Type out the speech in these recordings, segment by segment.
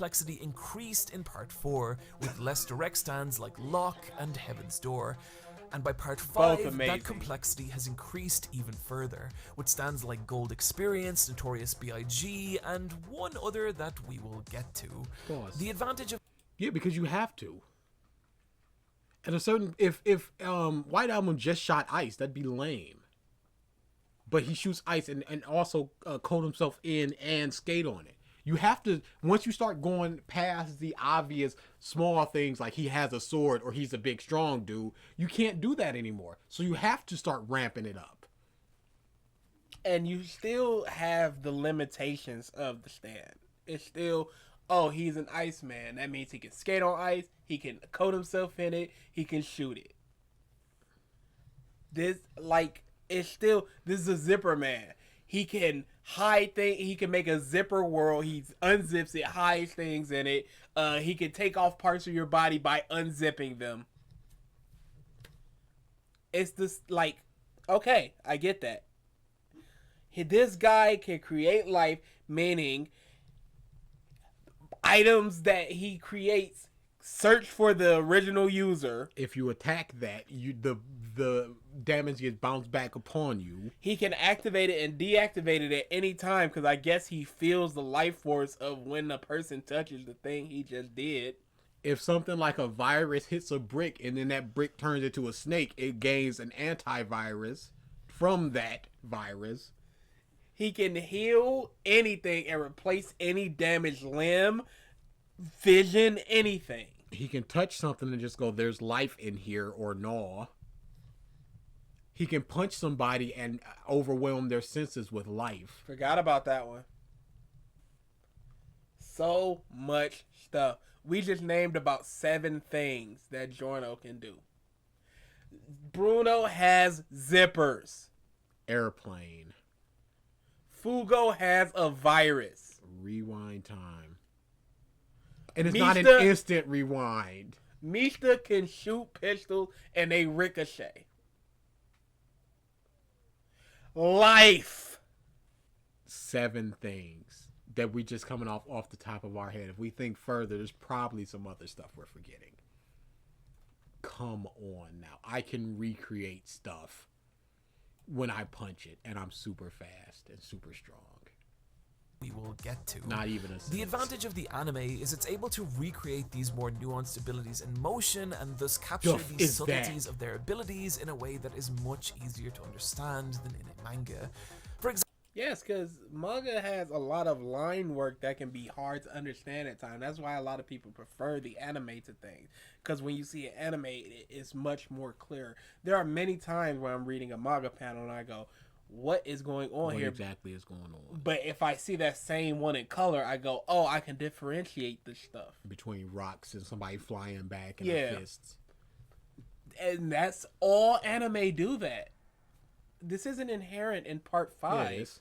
complexity increased in Part 4, with less direct stands like Lock and Heaven's Door. And by Part 5, that complexity has increased even further, with stands like Gold Experience, Notorious B.I.G., and one other that we will get to. Pause. The advantage of... Yeah, because you have to. At a certain... If White Album just shot ice, that'd be lame. But he shoots ice and also coat himself in and skate on it. You have to, once you start going past the obvious small things like he has a sword or he's a big strong dude, you can't do that anymore. So you have to start ramping it up. And you still have the limitations of the stand. It's still, oh, he's an Iceman. That means he can skate on ice, he can coat himself in it, he can shoot it. This is a zipper man. He can hide things. He can make a zipper world. He unzips it, hides things in it. He can take off parts of your body by unzipping them. It's this, like, okay, I get that. This guy can create life, meaning items that he creates search for the original user. If you attack that, the damage gets bounced back upon you. He can activate it and deactivate it at any time because I guess he feels the life force of when a person touches the thing he just did. If something like a virus hits a brick and then that brick turns into a snake, it gains an antivirus from that virus. He can heal anything and replace any damaged limb, vision, anything. He can touch something and just go, there's life in here, or gnaw. He can punch somebody and overwhelm their senses with life. Forgot about that one. So much stuff. We just named about 7 things that Giorno can do. Bruno has zippers. Airplane. Fugo has a virus. Rewind time. And it's not an instant rewind. Mista can shoot pistols and they ricochet. Life. 7 things that we just coming off the top of our head. If we think further, there's probably some other stuff we're forgetting. Come on now. I can recreate stuff when I punch it, and I'm super fast and super strong. We will get to. Not even a sense. The advantage of the anime is it's able to recreate these more nuanced abilities in motion and thus capture these subtleties of their abilities in a way that is much easier to understand than in a manga. For example, yes, because manga has a lot of line work that can be hard to understand at times. That's why a lot of people prefer the anime to things. Because when you see an anime, it's much more clear. There are many times where I'm reading a manga panel and I go, what is going on here? What exactly is going on? But if I see that same one in color, I go, oh, I can differentiate this stuff. Between rocks and somebody flying back and their fists. And that's all anime do that. This isn't inherent in part 5. Yeah, it is.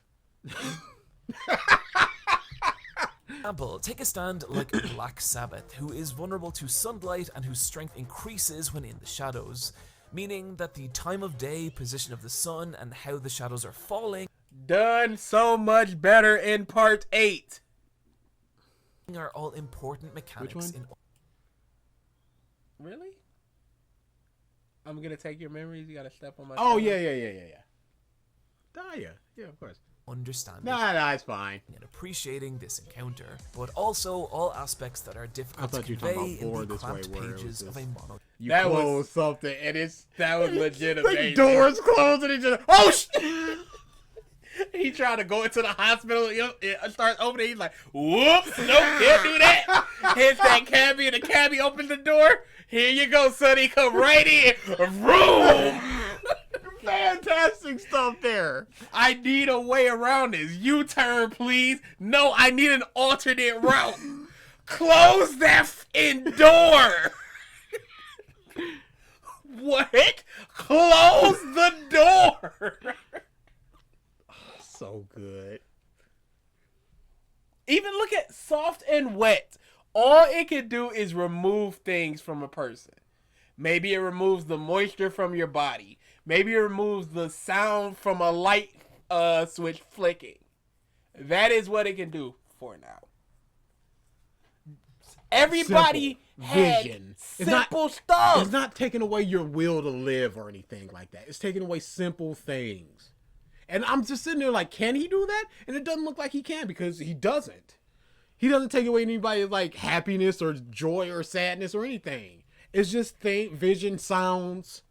example, take a stand like Black Sabbath, who is vulnerable to sunlight and whose strength increases when in the shadows, meaning that the time of day, position of the sun, and how the shadows are falling done so much better in part 8 are all important mechanics. Which one? Really? I'm gonna take your memories. You gotta step on my. Oh yeah. Yeah, of course. Understanding. Nah, it's fine. And appreciating this encounter, but also all aspects that are difficult to convey in the cramped pages of a mono. You close something, and that was legit the amazing. doors closed and he just he tried to go into the hospital. It starts opening. He's like, "Whoops! Nope, can't do that." Hits that cabbie, and the cabbie opens the door. Here you go, sonny. Come right in. Vroom! Fantastic stuff there. I need a way around this. U-turn, please. No, I need an alternate route. Close that door. What? Close the door. So good. Even look at Soft and Wet. All it can do is remove things from a person. Maybe it removes the moisture from your body. Maybe it removes the sound from a light switch flicking. That is what it can do for now. Everybody had vision. simple stuff. It's not taking away your will to live or anything like that. It's taking away simple things. And I'm just sitting there like, can he do that? And it doesn't look like he can, because he doesn't. He doesn't take away anybody's like happiness or joy or sadness or anything. It's just vision, sounds,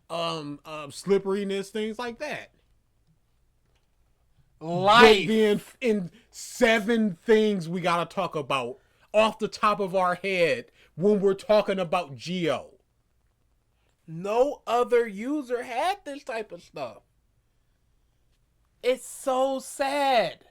slipperiness, things like that. Life. But then in 7 things we gotta talk about off the top of our head when we're talking about Geo. No other user had this type of stuff. It's so sad.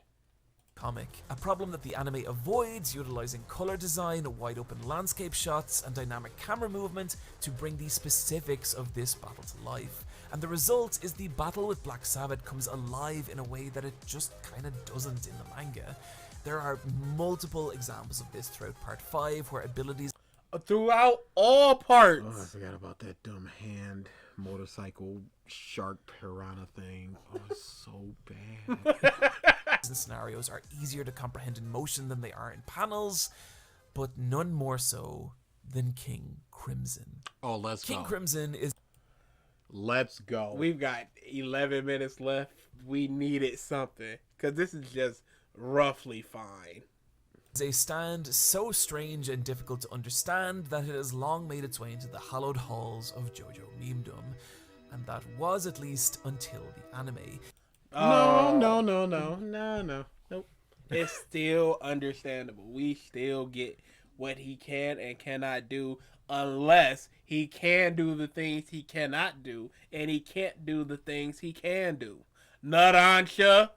Comic, a problem that the anime avoids, utilizing color design, wide open landscape shots, and dynamic camera movement to bring the specifics of this battle to life. And the result is the battle with Black Sabbath comes alive in a way that it just kinda doesn't in the manga. There are multiple examples of this throughout part 5, where abilities Throughout all parts. Oh, I forgot about that dumb hand motorcycle shark piranha thing. Oh, it's so bad. and scenarios are easier to comprehend in motion than they are in panels, but none more so than King Crimson. Oh, let's go. King Crimson is Let's go. We've got 11 minutes left. We needed something, because this is just roughly fine. a stand so strange and difficult to understand that it has long made its way into the hallowed halls of Jojo memedom, and that was at least until the anime. No. Nope. It's still understandable. We still get what he can and cannot do, unless he can do the things he cannot do, and he can't do the things he can do. Narancia.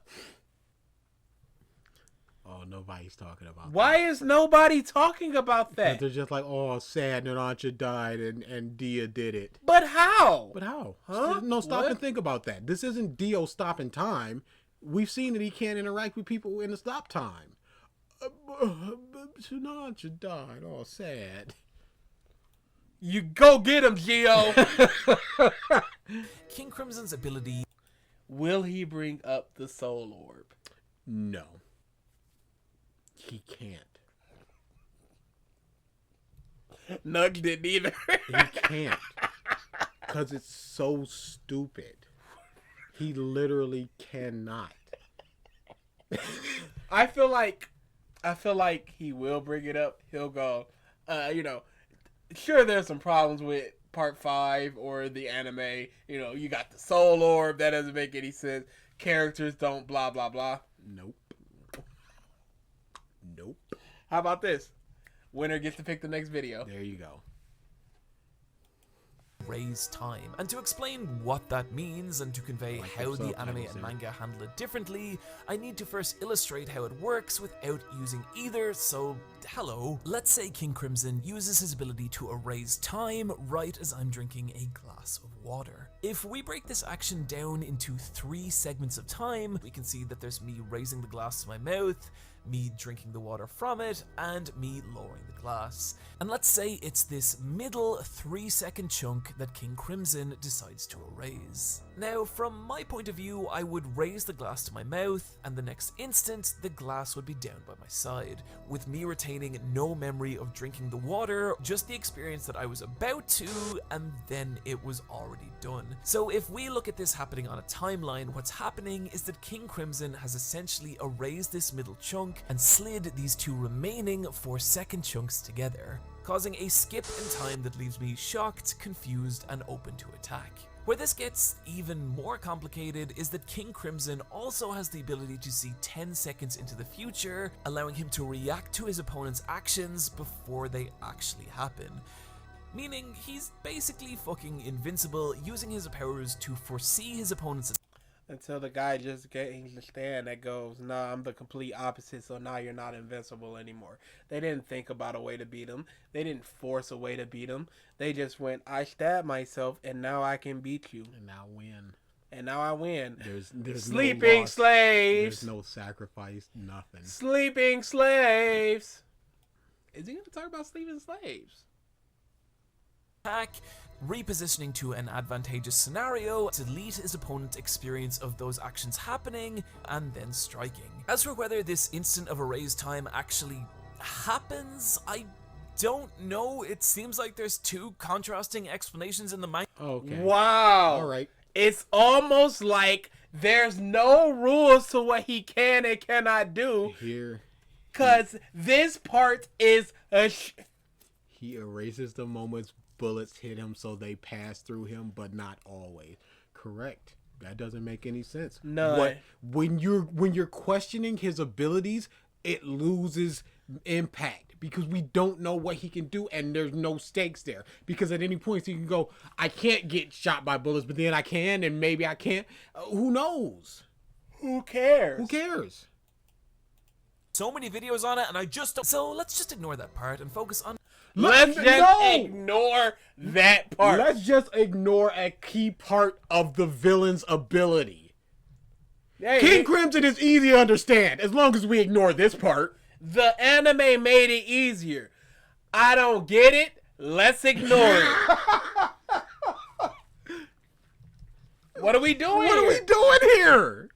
Oh, nobody's talking about Why is nobody talking about that? They're just like, oh, sad, Narancha died and Dia did it. But how? But how? Huh? No, stop What? and think about that. This isn't Dio stopping time. We've seen that he can't interact with people in the stop time. Narancha died. Oh, sad. You go get him, Gio. King Crimson's ability Will he bring up the soul orb? No. He can't. Nug didn't either. He can't. Because it's so stupid. He literally cannot. I feel like he will bring it up. He'll go, sure, there's some problems with part 5 or the anime. You got the soul orb. That doesn't make any sense. Characters don't blah, blah, blah. Nope. How about this? Winner gets to pick the next video. There you go. raise time. And to explain what that means and to convey how the anime and manga handle it differently, I need to first illustrate how it works without using either, so hello. Let's say King Crimson uses his ability to erase time right as I'm drinking a glass of water. If we break this action down into 3 segments of time, we can see that there's me raising the glass to my mouth, me drinking the water from it, and me lowering the glass. And let's say it's this middle 3-second chunk that King Crimson decides to erase. Now, from my point of view, I would raise the glass to my mouth, and the next instant, the glass would be down by my side, with me retaining no memory of drinking the water, just the experience that I was about to, and then it was already done. So if we look at this happening on a timeline, what's happening is that King Crimson has essentially erased this middle chunk and slid these 2 remaining 4-second chunks together, causing a skip in time that leaves me shocked, confused, and open to attack. Where this gets even more complicated is that King Crimson also has the ability to see 10 seconds into the future, allowing him to react to his opponent's actions before they actually happen. Meaning he's basically fucking invincible, using his powers to foresee his opponent's until the guy just gains the stand that goes, nah, I'm the complete opposite, so now you're not invincible anymore. They didn't think about a way to beat him. They didn't force a way to beat him. They just went, I stabbed myself, and now I can beat you. And now win. And now I win. There's Sleeping no loss. slaves! There's no sacrifice, nothing. Sleeping slaves! Is he going to talk about sleeping slaves? attack, repositioning to an advantageous scenario to delete his opponent's experience of those actions happening, and then striking. As for whether this instant of erase time actually happens? I don't know. It seems like there's two contrasting explanations in the manga. Okay. Wow. All right. It's almost like there's no rules to what he can and cannot do. Here, Because this part is he erases the moments bullets hit him so they pass through him, but not always. Correct. That doesn't make any sense. No. When you're questioning his abilities, it loses impact because we don't know what he can do and there's no stakes there. Because at any point he can go, I can't get shot by bullets, but then I can, and maybe I can't. Who knows? Who cares? Who cares? So many videos on it, and I just don't. So let's just ignore that part and focus on. Let's just ignore that part. Let's just ignore a key part of the villain's ability. Hey, King Crimson is easy to understand as long as we ignore this part. the anime made it easier. I don't get it. Let's ignore it. What are we doing? What are we doing here?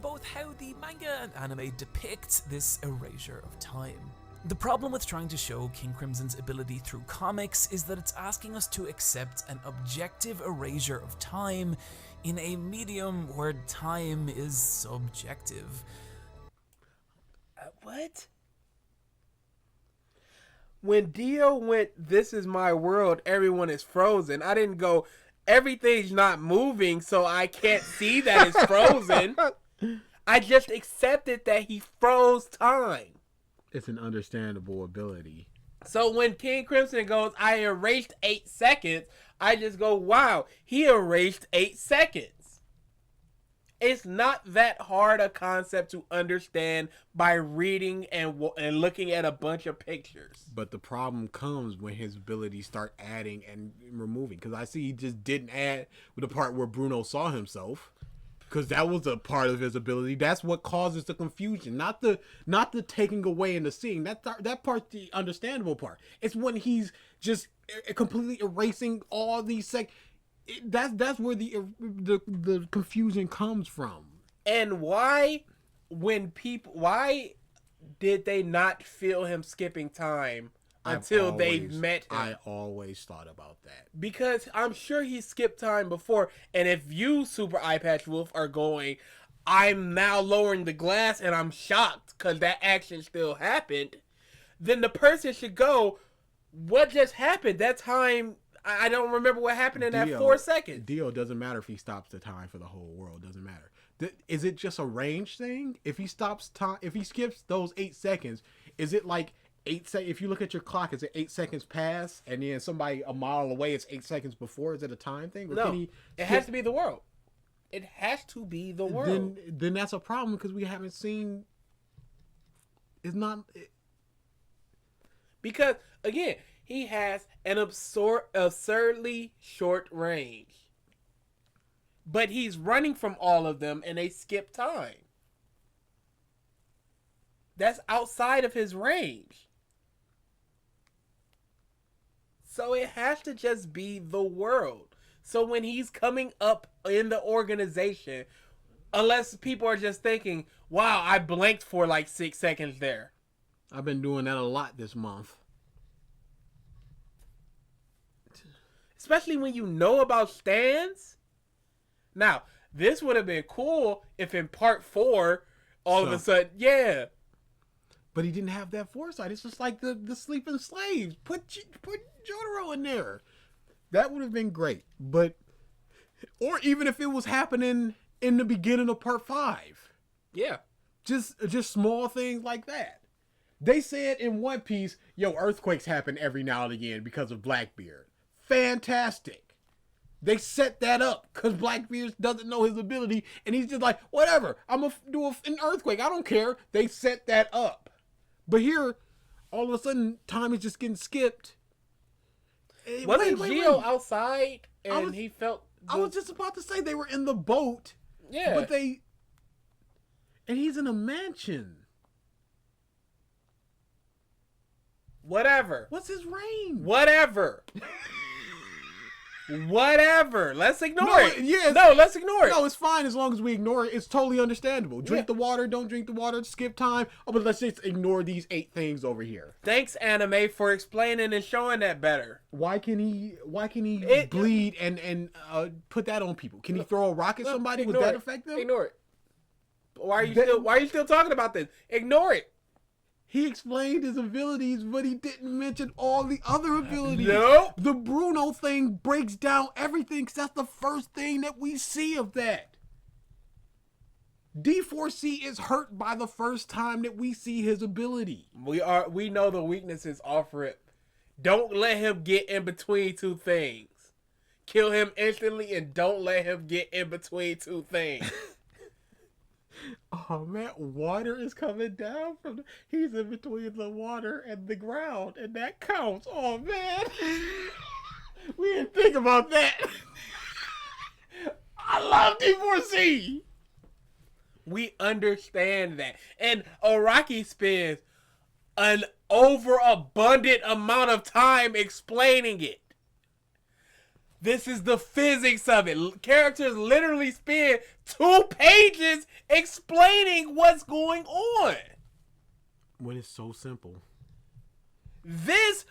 Both how the manga and anime depict this erasure of time. The problem with trying to show King Crimson's ability through comics is that it's asking us to accept an objective erasure of time in a medium where time is subjective. What? When Dio went, "This is my world, everyone is frozen," I didn't go, "Everything's not moving, so I can't see that it's frozen." I just accepted that he froze time. It's an understandable ability. So when King Crimson goes, "I erased 8 seconds," I just go, wow, he erased 8 seconds. It's not that hard a concept to understand by reading and looking at a bunch of pictures. But the problem comes when his abilities start adding and removing. Because I see he just didn't add with the part where Bruno saw himself. Because that was a part of his ability. That's what causes the confusion, not the taking away and the seeing. That part's the understandable part. It's when he's just completely erasing all these that's where the confusion comes from. And why did they not feel him skipping time until they met him? I always thought about that. Because I'm sure he skipped time before, and if you, SuperEyePatchWolf, are going, "I'm now lowering the glass and I'm shocked because that action still happened," then the person should go, "What just happened? That time, I don't remember what happened in that 4 seconds." Dio doesn't matter if he stops the time for the whole world. Doesn't matter. Is it just a range thing? If he stops time, if he skips those 8 seconds, is it like 8 seconds? If you look at your clock, is it 8 seconds pass, and then somebody a mile away, it's 8 seconds before? Is it a time thing? Or No, it has to be the world. It has to be the world. Then that's a problem because we haven't seen. It's not. Because again, he has an absurdly short range, but he's running from all of them, and they skip time. That's outside of his range. So it has to just be the world. So when he's coming up in the organization, unless people are just thinking, "Wow, I blanked for like 6 seconds there." I've been doing that a lot this month. Especially when you know about stands. Now, this would have been cool if in part 4, all of a sudden, yeah. But he didn't have that foresight. It's just like the sleeping slaves. Put Jotaro in there. That would have been great. But, or even if it was happening in the beginning of part 5. Yeah. Just small things like that. They said in One Piece, earthquakes happen every now and again because of Blackbeard. Fantastic. They set that up because Blackbeard doesn't know his ability, and he's just like, whatever, I'm going to do an earthquake. I don't care. They set that up. But here, all of a sudden, time is just getting skipped. Wasn't Gio outside and he felt... I was just about to say they were in the boat. Yeah. But and he's in a mansion. Whatever. What's his range? Whatever. Whatever. Let's ignore No, it. yes. No, let's ignore it. No, it's fine as long as we ignore it. It's totally understandable. Drink Yeah. the water, don't drink the water, skip time. Oh, but let's just ignore these 8 things over here. Thanks, anime, for explaining and showing that better. Why can he bleed and put that on people? Can he throw a rock at somebody? Would that affect them? Ignore it. Why are you still talking about this? Ignore it. He explained his abilities, but he didn't mention all the other abilities. Nope. The Bruno thing breaks down everything, because that's the first thing that we see of that. D4C is hurt by the first time that we see his ability. We know the weaknesses off rip. Don't let him get in between two things. Kill him instantly and don't let him get in between two things. Oh man, water is coming down he's in between the water and the ground, and that counts. Oh man. We didn't think about that. I love D4C. We understand that. And Araki spends an overabundant amount of time explaining it. This is the physics of it. Characters literally spend 2 pages explaining what's going on. When it's so simple. Let's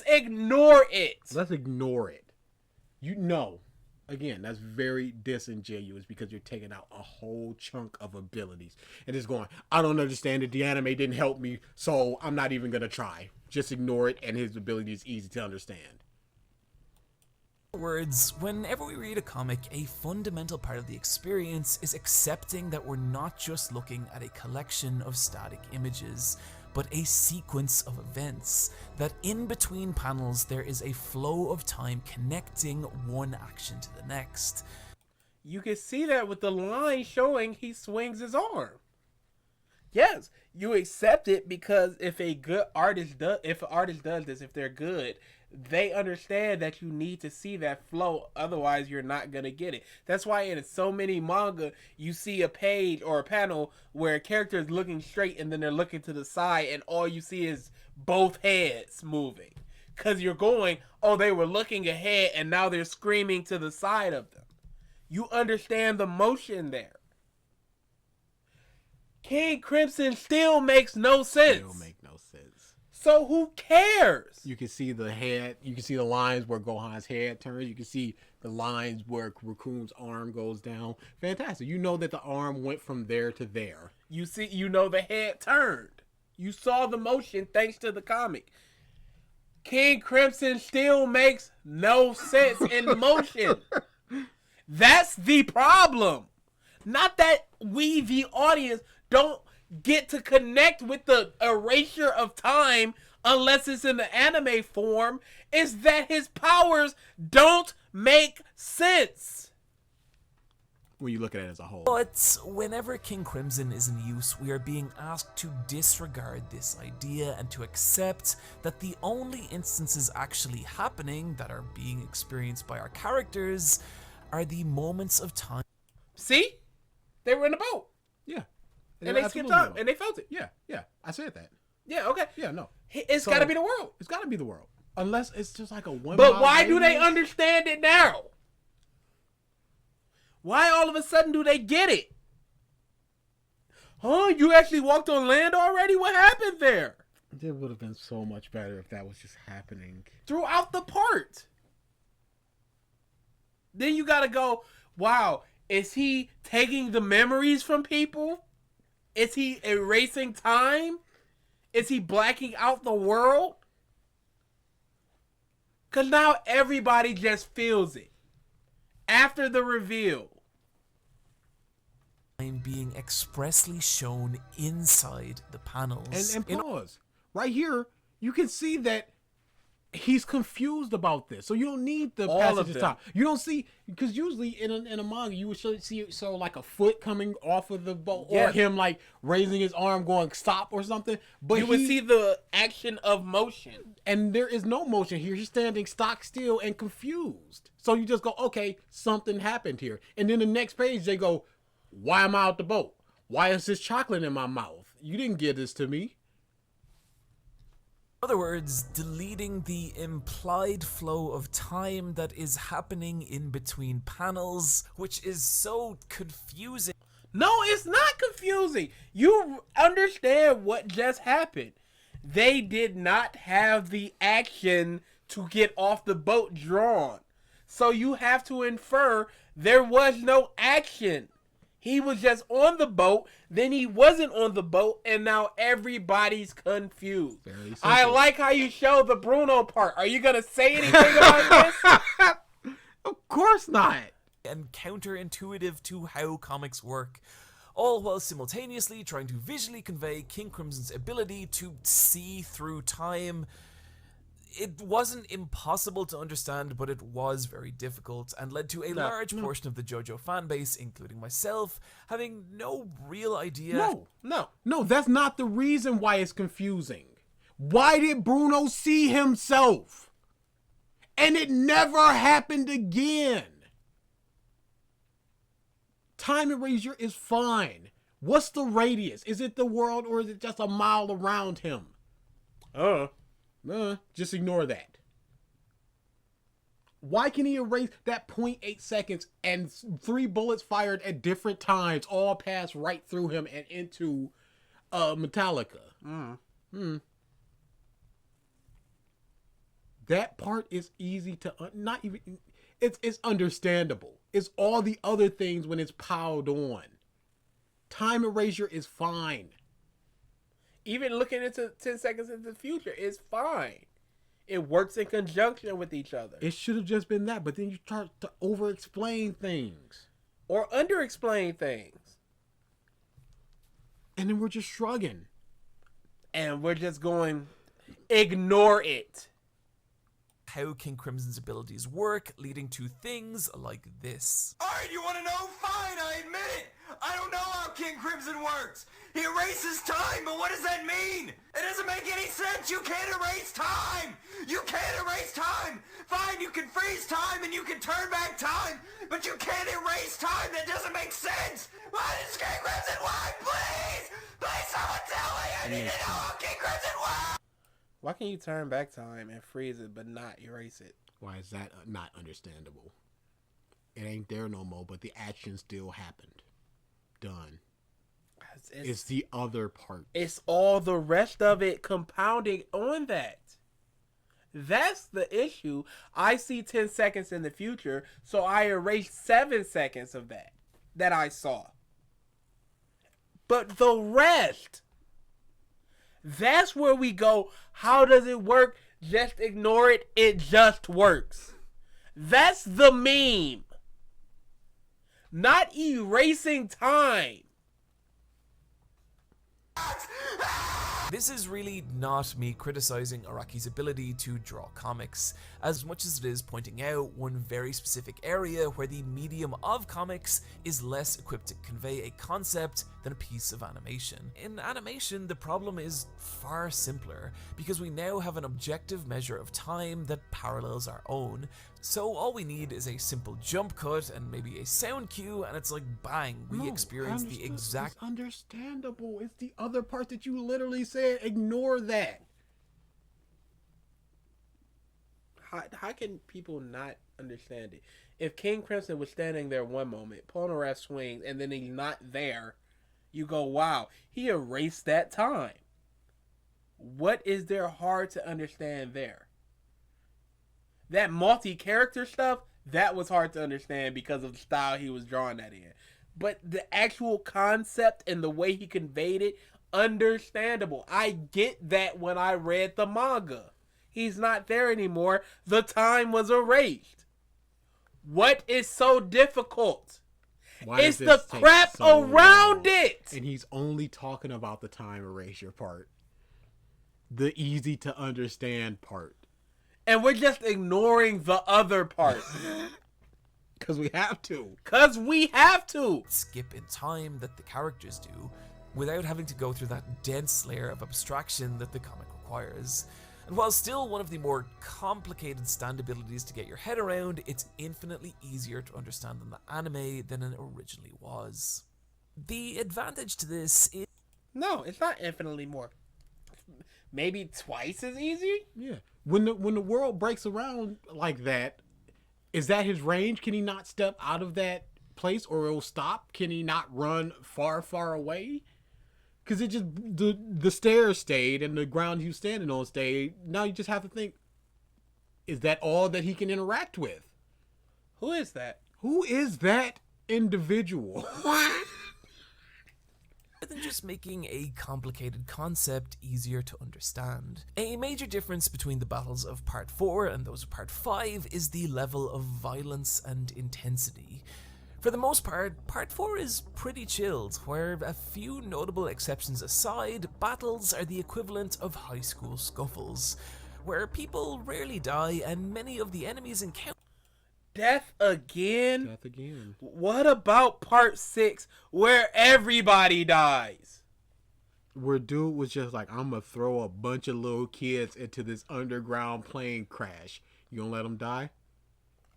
ignore it. Let's ignore it. Again, that's very disingenuous, because you're taking out a whole chunk of abilities. And it's going, I don't understand it. The anime didn't help me, so I'm not even going to try. Just ignore it, and his ability is easy to understand. In other words, whenever we read a comic, a fundamental part of the experience is accepting that we're not just looking at a collection of static images, but a sequence of events, that in between panels there is a flow of time connecting one action to the next. You can see that with the line showing he swings his arm. Yes, you accept it because if an artist does this, if they're good, they understand that you need to see that flow, otherwise you're not gonna get it. That's why in so many manga you see a page or a panel where a character is looking straight and then they're looking to the side and all you see is both heads moving, because you're going, oh, they were looking ahead and now they're screaming to the side of them. You understand the motion there. King Crimson still makes no sense. So who cares? You can see the head. You can see the lines where Gohan's head turns. You can see the lines where Raccoon's arm goes down. Fantastic. You know that the arm went from there to there. You know the head turned. You saw the motion thanks to the comic. King Crimson still makes no sense in motion. That's the problem. Not that we, the audience, don't get to connect with the erasure of time unless it's in the anime form, is that his powers don't make sense when you look at it as a whole. But whenever King Crimson is in use, we are being asked to disregard this idea and to accept that the only instances actually happening that are being experienced by our characters are the moments of time. See? They were in the boat. Yeah. And they skipped up and they felt it. Yeah, I said that. Yeah, okay. Yeah, no. It's got to be the world. It's got to be the world. Unless it's just like a one. But why do they understand it now? Why all of a sudden do they get it? Huh? You actually walked on land already? What happened there? It would have been so much better if that was just happening throughout the part. Then you got to go, wow, is he taking the memories from people? Is he erasing time? Is he blacking out the world? Because now everybody just feels it. After the reveal. I'm being expressly shown inside the panels. And pause. Right here, you can see that he's confused about this. So you don't need the passage of time. You don't see, because usually in a manga you would see like a foot coming off of the boat, or him like raising his arm going stop or something. But you would see the action of motion. And there is no motion here. He's standing stock still and confused. So you just go, okay, something happened here. And then the next page they go, why am I out the boat? Why is this chocolate in my mouth? You didn't give this to me. other words, deleting the implied flow of time that is happening in between panels, which is so confusing. No, it's not confusing. You understand what just happened. They did not have the action to get off the boat drawn. So you have to infer there was no action. He was just on the boat, then he wasn't on the boat, and now everybody's confused. I like how you show the Bruno part. Are you going to say anything about this? Of course not. And counterintuitive to how comics work, all while simultaneously trying to visually convey King Crimson's ability to see through time. It wasn't impossible to understand, but it was very difficult and led to a large portion of the Jojo fanbase, including myself, having no real idea. No, that's not the reason why it's confusing. Why did Bruno see himself? And it never happened again. Time erasure is fine. What's the radius? Is it the world or is it just a mile around him? Just ignore that. Why can he erase that 0.8 seconds and 3 bullets fired at different times all pass right through him and into Metallica? That part is easy to not even. It's understandable. It's all the other things when it's piled on. Time erasure is fine. Even looking into 10 seconds into the future is fine. It works in conjunction with each other. It should have just been that, but then you start to over-explain things. Or under-explain things. And then we're just shrugging. And we're just going, ignore it. How King Crimson's abilities work, leading to things like this. Alright, you wanna know? Fine, I admit it! I don't know how King Crimson works! He erases time, but what does that mean? It doesn't make any sense! You can't erase time! You can't erase time! Fine, you can freeze time and you can turn back time, but you can't erase time! That doesn't make sense! Why does King Crimson work? Please! Please someone tell me! I need to know how King Crimson works! Why can you turn back time and freeze it but not erase it? Why is that not understandable? It ain't there no more, but the action still happened. Done. It's the other part. It's all the rest of it compounding on that. That's the issue. I see 10 seconds in the future, so I erase 7 seconds of that I saw. But the rest, that's where we go, how does it work? Just ignore it. It just works. That's the meme. Not erasing time. This is really not me criticizing Araki's ability to draw comics, as much as it is pointing out one very specific area where the medium of comics is less equipped to convey a concept than a piece of animation. In animation, the problem is far simpler, because we now have an objective measure of time that parallels our own, so all we need is a simple jump cut and maybe a sound cue, and it's like bang, we experience the exact... It's understandable. It's the other part that you literally said, ignore that. How can people not understand it? If King Crimson was standing there one moment, Polnareff swings, and then he's not there, you go, wow, he erased that time. What is there hard to understand there? That multi-character stuff, that was hard to understand because of the style he was drawing that in. But the actual concept and the way he conveyed it, understandable. I get that when I read the manga. He's not there anymore. The time was erased. What is so difficult? It's the crap around it. And he's only talking about the time erasure part. The easy to understand part. And we're just ignoring the other part. Because we have to. Skip in time that the characters do, without having to go through that dense layer of abstraction that the comic requires. And while still one of the more complicated stand abilities to get your head around, it's infinitely easier to understand in the anime than it originally was. The advantage to this is... No, it's not infinitely more maybe twice as easy. Yeah. When the world breaks around like that, is that his range? Can he not step out of that place or it'll stop? Can he not run far, far away? Because it just the stairs stayed and the ground he was standing on stayed. Now you just have to think, is that all that he can interact with? Who is that? Who is that individual? Rather than just making a complicated concept easier to understand. A major difference between the battles of Part 4 and those of Part 5 is the level of violence and intensity. For the most part, Part 4 is pretty chilled, where a few notable exceptions aside, battles are the equivalent of high school scuffles, where people rarely die and many of the enemies encountered. Death again? Death again. What about Part 6, where everybody dies? Where dude was just like, I'm gonna throw a bunch of little kids into this underground plane crash. You gonna let them die?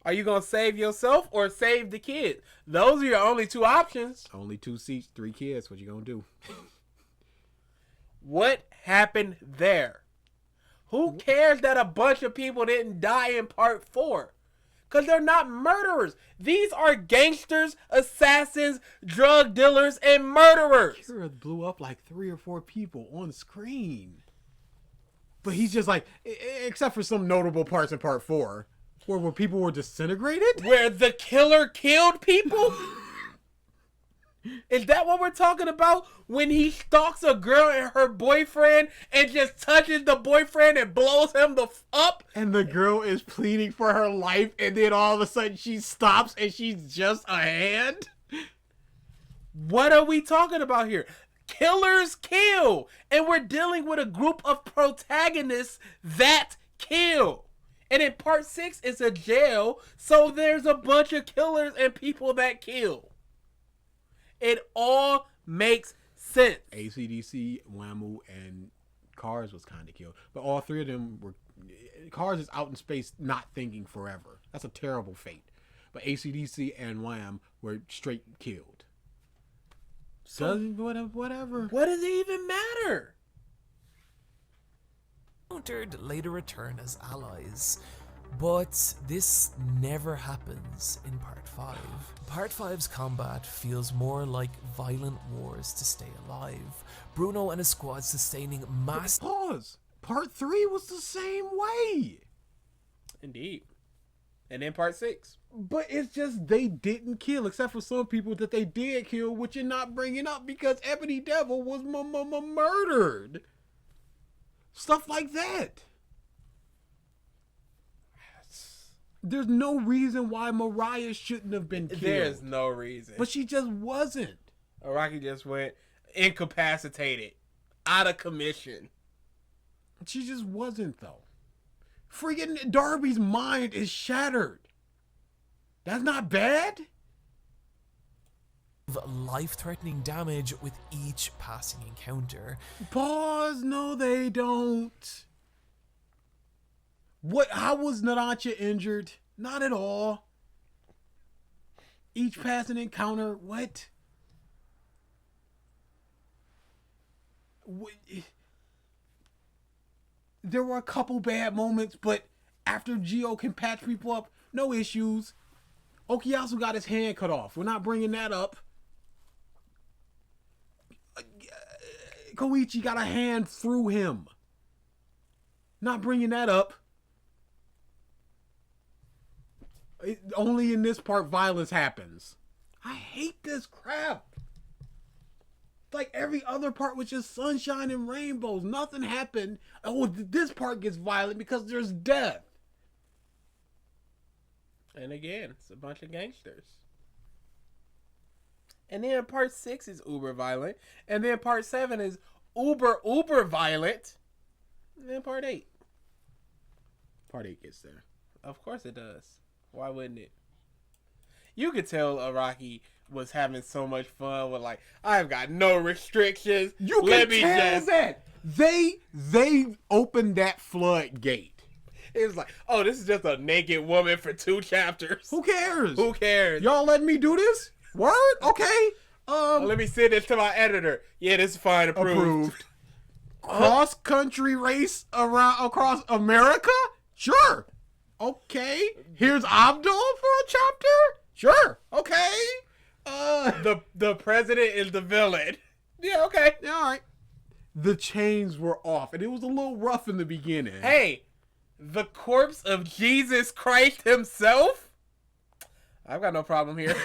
Are you gonna save yourself or save the kids? Those are your only two options. Only 2 seats, 3 kids. What you gonna do? What happened there? Who cares that a bunch of people didn't die in Part 4? Because they're not murderers. These are gangsters, assassins, drug dealers, and murderers. Kira blew up like 3 or 4 people on screen. But he's just like, except for some notable parts in Part 4, where people were disintegrated? Where the killer killed people? Is that what we're talking about? When he stalks a girl and her boyfriend and just touches the boyfriend and blows him up? And the girl is pleading for her life, and then all of a sudden she stops and she's just a hand? What are we talking about here? Killers kill. And we're dealing with a group of protagonists that kill. And in Part 6, it's a jail, so there's a bunch of killers and people that kill. It all makes sense. AC/DC, Whamu, and Cars was kind of killed. But all 3 of them were... Cars is out in space not thinking forever. That's a terrible fate. But AC/DC and Wham were straight killed. So, whatever. What does it even matter? Encountered later return as allies, but this never happens in Part 5. Part 5's combat feels more like violent wars to stay alive. Bruno and his squad sustaining massive... Pause. Part 3 was the same way. Indeed. And then Part 6. But it's just they didn't kill, except for some people that they did kill, which you're not bringing up because Ebony Devil was murdered. Stuff like that. There's no reason why Mariah shouldn't have been killed. There's no reason. But she just wasn't. Araki just went incapacitated, out of commission. She just wasn't, though. Freaking Darby's mind is shattered. That's not bad. Life-threatening damage with each passing encounter. Pause. No, they don't. What? How was Narancia injured? Not at all. Each passing encounter. What? There were a couple bad moments, but after Gio can patch people up, no issues. Okuyasu got his hand cut off. We're not bringing that up. Koichi got a hand through him. Not bringing that up. Only in this part violence happens. I hate this crap. Like every other part was just sunshine and rainbows. Nothing happened. Oh, this part gets violent because there's death. And again, it's a bunch of gangsters. And then Part 6 is uber violent. And then Part 7 is uber violent. And then Part 8. Part 8 gets there. Of course it does. Why wouldn't it? You could tell Araki was having so much fun with like, I've got no restrictions. You can tell that. They opened that floodgate. It was like, oh, this is just a naked woman for 2 chapters. Who cares? Who cares? Y'all letting me do this? Word? Okay. Let me send this to my editor. Yeah, this is fine. Approved. cross country race across America? Sure. Okay. Here's Abdul for a chapter? Sure. Okay. The president is the villain. Yeah, okay. Yeah, all right. The chains were off, and it was a little rough in the beginning. Hey, the corpse of Jesus Christ himself? I've got no problem here.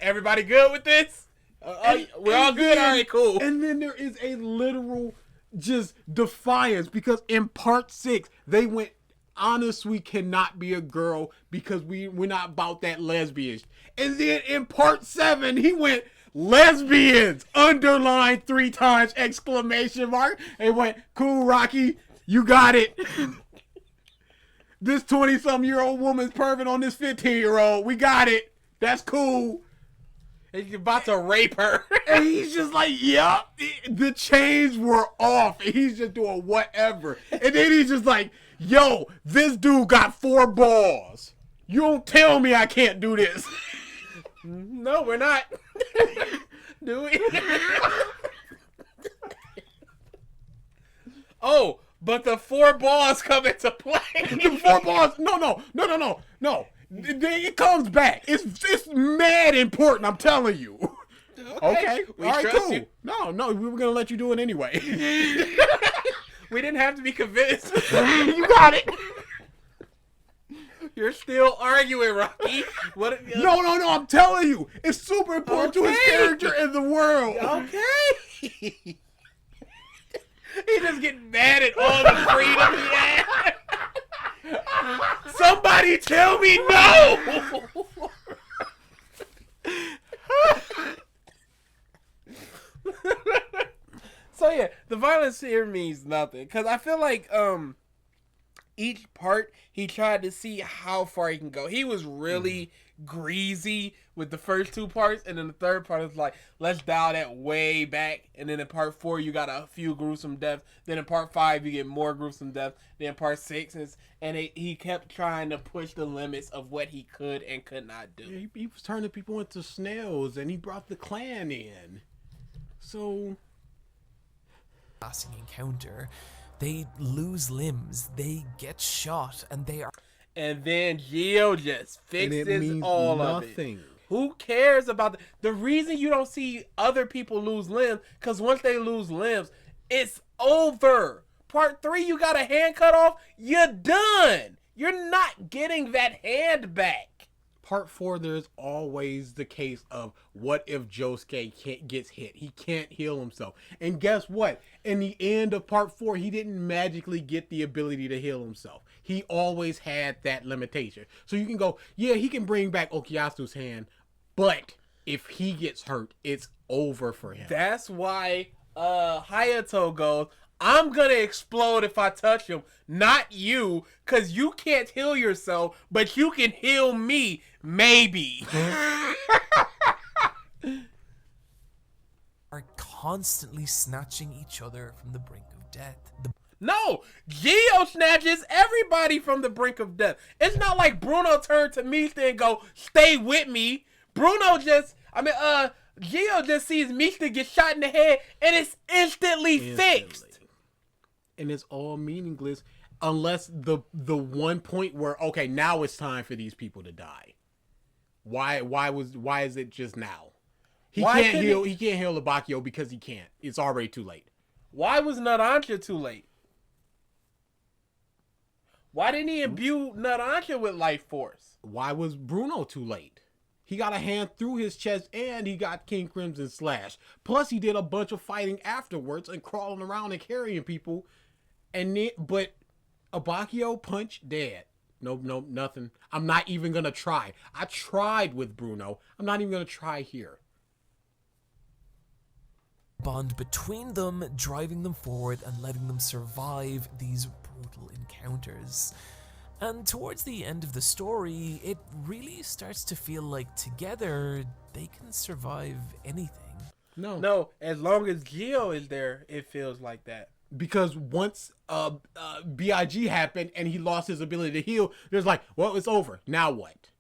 Everybody good with this? We're all good? All right, cool. And then there is a literal just defiance, because in part 6, they went, honest, we cannot be a girl because we're not about that lesbian. And then in part 7, he went, lesbians, underlined 3 times, exclamation mark. And went, cool, Rocky, you got it. This 20-some-year-old woman's perving on this 15-year-old. We got it. That's cool. He's about to rape her. And he's just like, yep. The chains were off. And he's just doing whatever. And then he's just like, yo, this dude got 4 balls. You don't tell me I can't do this. No, we're not. Do we? Oh, but the 4 balls come into play. The 4 balls. No. It comes back. It's mad important, I'm telling you. Okay. We All right, trust cool. you. No, we were going to let you do it anyway. We didn't have to be convinced. You got it. You're still arguing, Rocky. What? No, I'm telling you. It's super important to his character in the world. Okay. He just getting mad at all the freedom he had. Somebody tell me no. So yeah, the violence here means nothing, because I feel like each part he tried to see how far he can go. He was really greasy with the first 2 parts, and then the third part is like, let's dial that way back. And then in part 4 you got a few gruesome deaths. Then in part 5 you get more gruesome deaths. Then part 6 he kept trying to push the limits of what he could and could not do. Yeah, he was turning people into snails, and he brought the clan in. So passing encounter, they lose limbs, they get shot, and they are. And then Gio just fixes all of it. Nothing. Who cares about the reason you don't see other people lose limbs? Because once they lose limbs, it's over. Part 3, you got a hand cut off, you're done. You're not getting that hand back. Part 4, there's always the case of what if Josuke gets hit? He can't heal himself. And guess what? In the end of part 4, he didn't magically get the ability to heal himself. He always had that limitation. So you can go, yeah, he can bring back Okuyasu's hand, but if he gets hurt, it's over for him. That's why Hayato goes, I'm gonna explode if I touch him, not you, because you can't heal yourself, but you can heal me, maybe. are constantly snatching each other from the brink of death. No, Gio snatches everybody from the brink of death. It's not like Bruno turned to Mista and go, stay with me. Gio just sees Mista get shot in the head and it's instantly fixed. And it's all meaningless unless the one point where, okay, now it's time for these people to die. Why is it just now? He can't heal Abakio because he can't. It's already too late. Why was Narancia too late? Why didn't he imbue Narancia with life force? Why was Bruno too late? He got a hand through his chest and he got King Crimson Slash. Plus he did a bunch of fighting afterwards and crawling around and carrying people. But Abakio punch dead. Nope, nothing. I'm not even gonna try. I tried with Bruno. I'm not even gonna try here. Bond between them, driving them forward and letting them survive these brutal encounters. And towards the end of the story, it really starts to feel like together they can survive anything. No, as long as Gio is there, it feels like that. Because once BIG happened and he lost his ability to heal, there's like, well, it's over. Now what?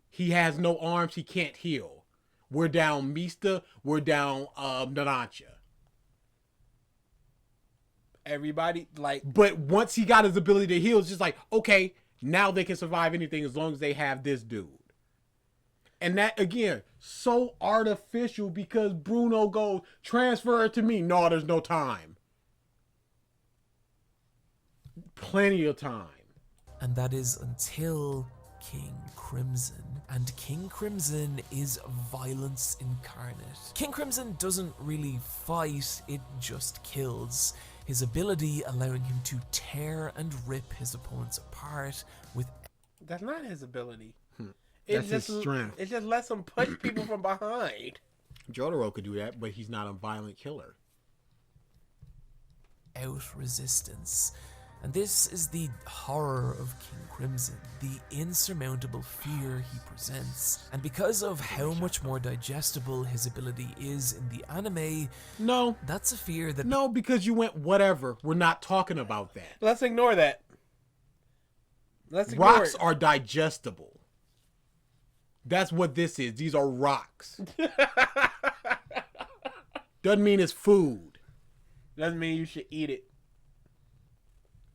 He has no arms. He can't heal. We're down Mista. We're down Narancia. everybody like. But once he got his ability to heal, it's just like, okay, now they can survive anything as long as they have this dude. And that, again, so artificial because Bruno goes, transfer it to me. No, there's no time. Plenty of time. And that is until King Crimson. And King Crimson is violence incarnate. King Crimson doesn't really fight, it just kills. His ability allowing him to tear and rip his opponents apart with... That's not his ability. That's his strength. It just lets him punch people from behind. Jotaro could do that, but he's not a violent killer. Out resistance. And this is the horror of King Crimson, the insurmountable fear he presents. And because of how much more digestible his ability is in the anime, no, that's a fear that... No, because you went whatever. We're not talking about that. Let's ignore that. Let's ignore Rocks it. are digestible. That's what this is. These are rocks. Doesn't mean it's food. Doesn't mean you should eat it.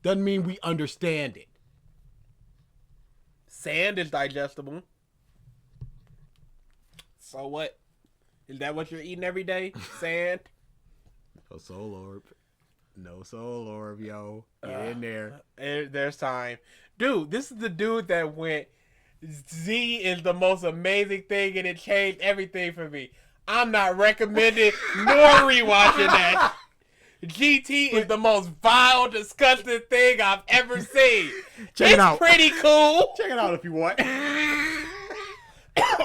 Doesn't mean we understand it. Sand is digestible. So what? Is that what you're eating every day? Sand? No soul orb. No soul orb, yo. Get in there. There's time. Dude, this is the dude that went, Z is the most amazing thing and it changed everything for me. I'm not recommending nor rewatching that. GT is the most vile, disgusting thing I've ever seen. Check it out. It's pretty cool. Check it out if you want.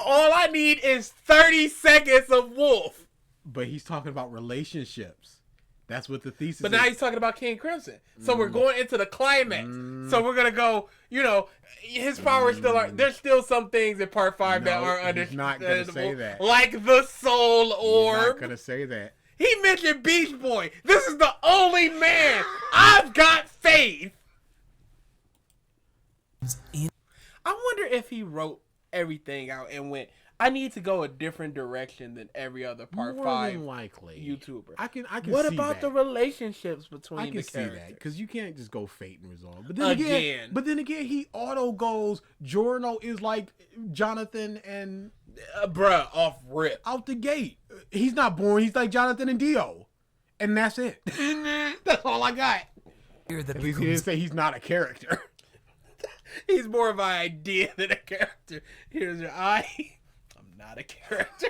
All I need is 30 seconds of Wolf. But he's talking about relationships. That's what the thesis But is. now he's talking about King Crimson. So we're going into the climax. So we're going to go, you know, his powers still are, there's still some things in part 5 that aren't understandable. He's not going to say that. Like the soul orb. He's not going to say that. He mentioned Beach Boy. This is the only man. I've got faith. I wonder if he wrote everything out and went, I need to go a different direction than every other part More 5 than likely. YouTuber. I can What see about that. the relationships between I can the see characters? that because you can't just go fate and resolve. But then again, he auto goes. Giorno is like Jonathan and bruh, off rip. out the gate. He's not born. He's like Jonathan and Dio, and that's it. That's all I got. fear that At least he didn't say he's not a character. He's more of an idea than a character. Here's your eye. I'm not a character.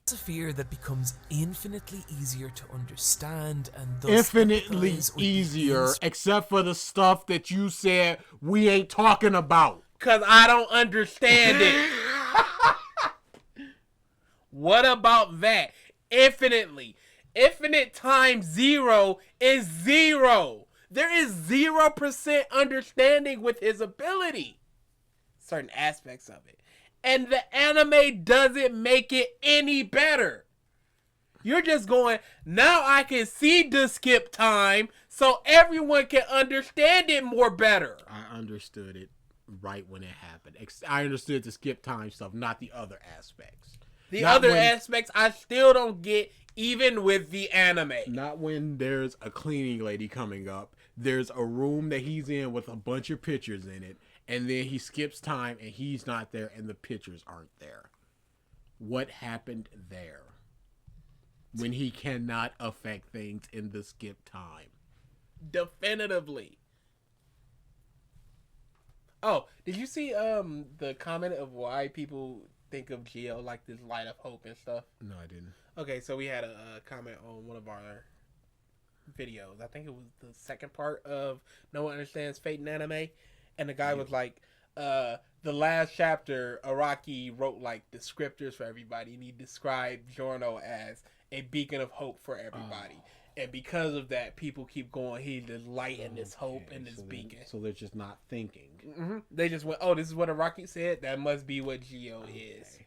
It's a fear that becomes infinitely easier to understand and thus Infinitely empathize with the easier, except for the stuff that you said we ain't talking about. Because I don't understand it. What about that? Infinitely. Infinite times 0 is 0. There is 0% understanding with his ability. Certain aspects of it. And the anime doesn't make it any better. You're just going, now I can see the skip time so everyone can understand it more better. I understood it right when it happened. I understood the skip time stuff, not the other aspects. The Not other when- aspects I still don't get, even with the anime. Not when there's a cleaning lady coming up. There's a room that he's in with a bunch of pictures in it, and then he skips time and he's not there and the pictures aren't there. What happened there? When he cannot affect things in the skip time. Definitively. Oh, did you see the comment of why people think of Geo like this light of hope and stuff? No, I didn't. Okay, so we had a comment on one of our videos. I think it was the second part of No One Understands Fate in Anime. And the guy was like, the last chapter, Araki wrote like descriptors for everybody. And he described Giorno as a beacon of hope for everybody. And because of that, people keep going, he's this light and this hope and this beacon. So they're just not thinking. Mm-hmm. They just went, oh, this is what Araki said? That must be what Geo is.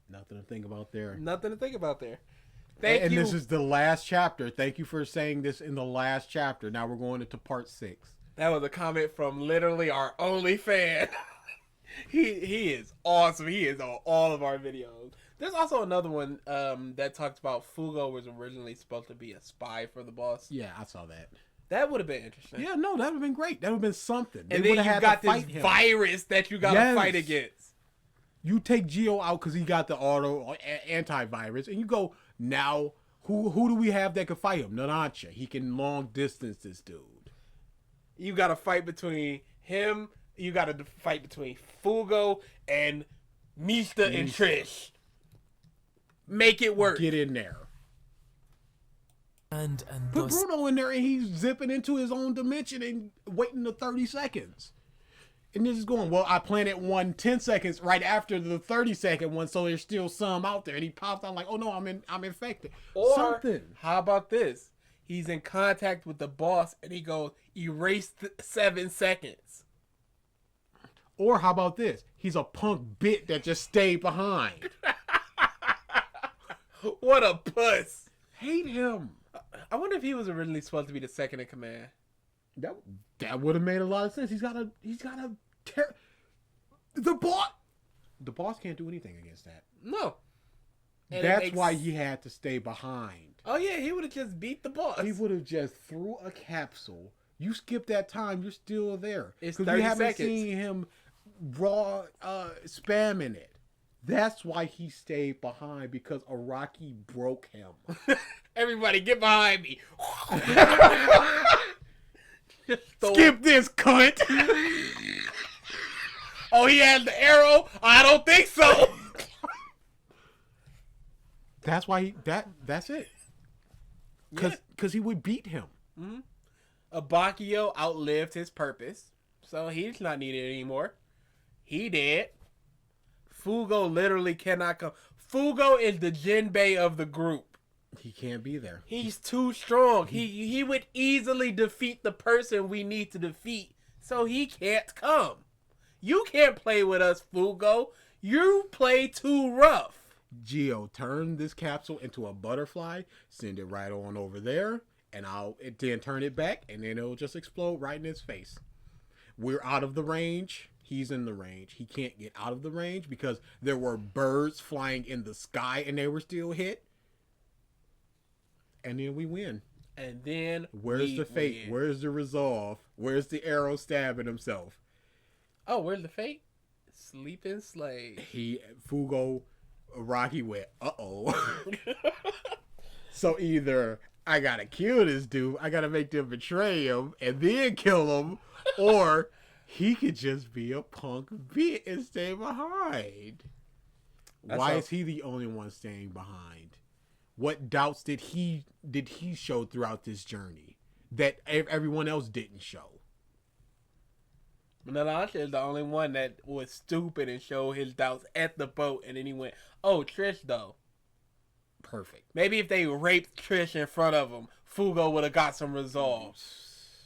Nothing to think about there. Nothing to think about there. And this is the last chapter. Thank you for saying this in the last chapter. Now we're going into part 6. That was a comment from literally our only fan. He is awesome. He is on all of our videos. There's also another one that talks about Fugo was originally supposed to be a spy for the boss. Yeah, I saw that. That would have been interesting. Yeah, no, that would have been great. That would have been something. And then you got this virus that you got to fight against. You take Geo out because he got the auto antivirus, and you go, now, who do we have that can fight him? Nanacha. He can long distance this dude. You got to fight between him. You got to fight between Fugo and Mista and Trish. Make it work. Get in there. And Put thus, Bruno in there and he's zipping into his own dimension and waiting the 30 seconds. And this is going, well, I planted one 10 seconds right after the 30-second one, so there's still some out there. And he pops out like, oh no, I'm infected. Or, something. How about this? He's in contact with the boss and he goes, erase 7 seconds. Or how about this? He's a punk bit that just stayed behind. What a puss. Hate him. I wonder if he was originally supposed to be the second in command. That would have made a lot of sense. He's got a the boss can't do anything against that. No. And that's why he had to stay behind. Oh yeah, he would have just beat the boss. He would have just threw a capsule. You skip that time, you're still there. It's because 30 we haven't seconds. seen him raw spamming it. That's why he stayed behind, because Araki broke him. Everybody get behind me. Skip this, cunt. Oh, he had the arrow? I don't think so. That's why that's it. Because he would beat him. Mm-hmm. Abakio outlived his purpose, so he's not needed anymore. He did. Fugo literally cannot come. Fugo is the Jinbei of the group. He can't be there. He's too strong. He would easily defeat the person we need to defeat, so he can't come. You can't play with us, Fugo. You play too rough. Geo, turn this capsule into a butterfly, send it right on over there, and then turn it back, and then it'll just explode right in his face. We're out of the range. He's in the range. He can't get out of the range because there were birds flying in the sky and they were still hit. And then we win. And then where's the fate? Win. Where's the resolve? Where's the arrow stabbing himself? Oh, where's the fate? Sleeping slave. Fugo, Rocky went, uh-oh. So either I gotta kill this dude, I gotta make them betray him and then kill him, or he could just be a punk bit and stay behind. Why is he the only one staying behind? What doubts did he show throughout this journey that everyone else didn't show? Nanacha is the only one that was stupid and showed his doubts at the boat, and then he went, oh, Trish, though. Perfect. Maybe if they raped Trish in front of him, Fugo would have got some resolve.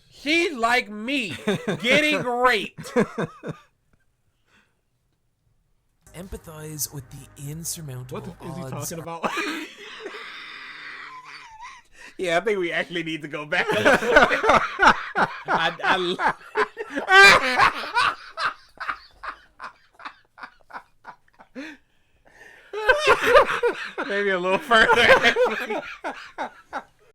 She's like me, getting raped. empathize with the insurmountable What is he odds. talking about? Yeah, I think we actually need to go back. Maybe a little further. Actually.